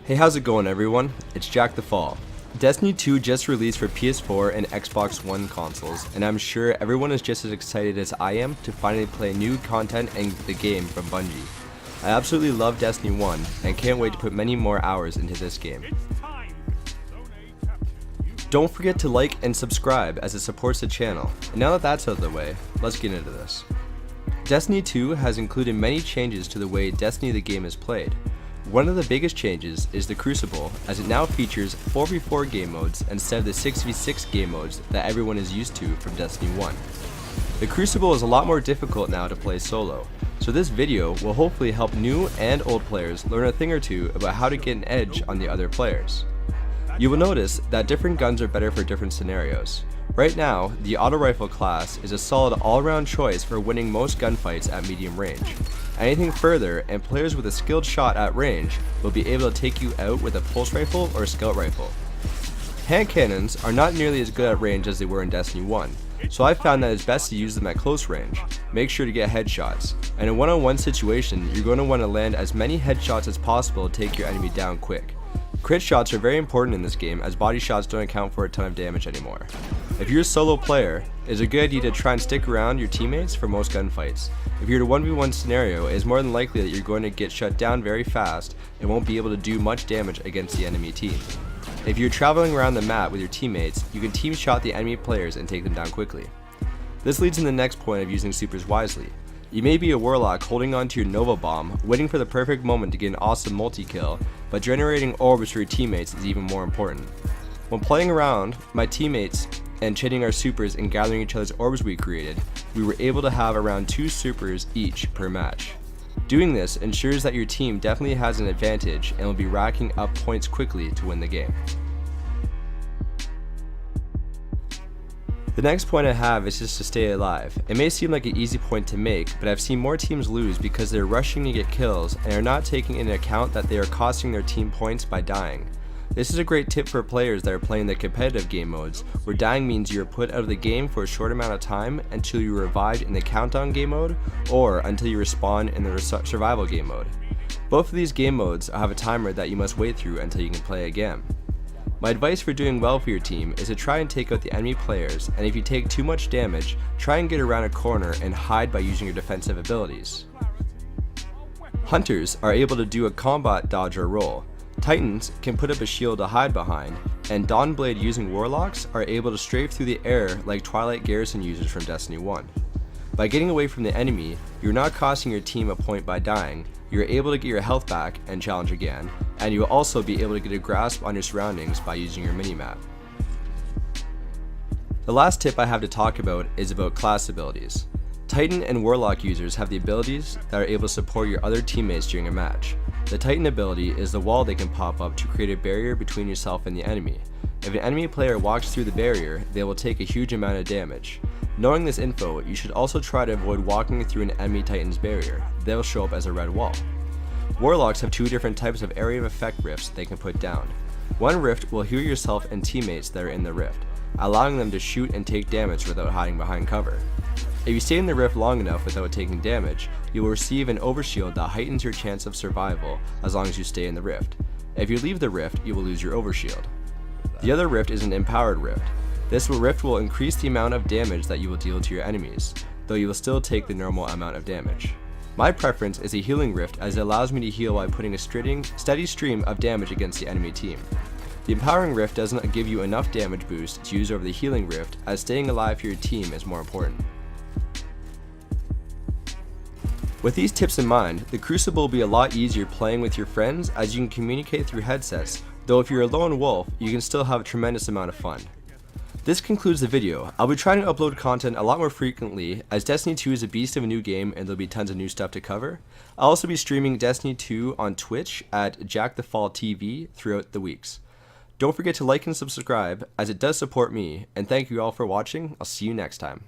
Hey, how's it going everyone? It's Jackthefall. Destiny 2 just released for PS4 and Xbox One consoles, and I'm sure everyone is just as excited as I am to finally play new content and the game from Bungie. I absolutely love Destiny 1 and can't wait to put many more hours into this game. Don't forget to like and subscribe as it supports the channel. And now that that's out of the way, let's get into this. Destiny 2 has included many changes to the way Destiny the game is played. One of the biggest changes is the Crucible, as it now features 4v4 game modes instead of the 6v6 game modes that everyone is used to from Destiny 1. The Crucible is a lot more difficult now to play solo, so this video will hopefully help new and old players learn a thing or two about how to get an edge on the other players. You will notice that different guns are better for different scenarios. Right now, the auto rifle class is a solid all-around choice for winning most gunfights at medium range. Anything further, and players with a skilled shot at range will be able to take you out with a pulse rifle or scout rifle. Hand cannons are not nearly as good at range as they were in Destiny 1, so I found that it's best to use them at close range. Make sure to get headshots, and in a one-on-one situation, you're going to want to land as many headshots as possible to take your enemy down quick. Crit shots are very important in this game, as body shots don't account for a ton of damage anymore. If you're a solo player, it's a good idea to try and stick around your teammates for most gunfights. If you're in a 1v1 scenario, it is more than likely that you're going to get shut down very fast and won't be able to do much damage against the enemy team. If you're traveling around the map with your teammates, you can team shot the enemy players and take them down quickly. This leads to the next point of using supers wisely. You may be a warlock holding onto your Nova Bomb, waiting for the perfect moment to get an awesome multi-kill, but generating orbs for your teammates is even more important. When playing around, my teammates and chaining our supers and gathering each other's orbs we created, we were able to have around 2 supers each per match. Doing this ensures that your team definitely has an advantage and will be racking up points quickly to win the game. The next point I have is just to stay alive. It may seem like an easy point to make, but I've seen more teams lose because they're rushing to get kills and are not taking into account that they are costing their team points by dying. This is a great tip for players that are playing the competitive game modes, where dying means you are put out of the game for a short amount of time until you are revived in the countdown game mode, or until you respawn in the survival game mode. Both of these game modes have a timer that you must wait through until you can play again. My advice for doing well for your team is to try and take out the enemy players, and if you take too much damage, try and get around a corner and hide by using your defensive abilities. Hunters are able to do a combat dodge or roll. Titans can put up a shield to hide behind, and Dawnblade using warlocks are able to strafe through the air like Twilight Garrison users from Destiny 1. By getting away from the enemy, you're not costing your team a point by dying, you're able to get your health back and challenge again, and you will also be able to get a grasp on your surroundings by using your minimap. The last tip I have to talk about is about class abilities. Titan and Warlock users have the abilities that are able to support your other teammates during a match. The Titan ability is the wall they can pop up to create a barrier between yourself and the enemy. If an enemy player walks through the barrier, they will take a huge amount of damage. Knowing this info, you should also try to avoid walking through an enemy Titan's barrier. They'll show up as a red wall. Warlocks have 2 different types of area of effect rifts they can put down. One rift will heal yourself and teammates that are in the rift, allowing them to shoot and take damage without hiding behind cover. If you stay in the rift long enough without taking damage, you will receive an overshield that heightens your chance of survival as long as you stay in the rift. If you leave the rift, you will lose your overshield. The other rift is an empowered rift. This rift will increase the amount of damage that you will deal to your enemies, though you will still take the normal amount of damage. My preference is a healing rift, as it allows me to heal while putting a steady stream of damage against the enemy team. The empowering rift doesn't give you enough damage boost to use over the healing rift, as staying alive for your team is more important. With these tips in mind, the Crucible will be a lot easier playing with your friends, as you can communicate through headsets, though if you're a lone wolf, you can still have a tremendous amount of fun. This concludes the video. I'll be trying to upload content a lot more frequently, as Destiny 2 is a beast of a new game and there'll be tons of new stuff to cover. I'll also be streaming Destiny 2 on Twitch at Jackthefall TV throughout the weeks. Don't forget to like and subscribe, as it does support me, and thank you all for watching. I'll see you next time.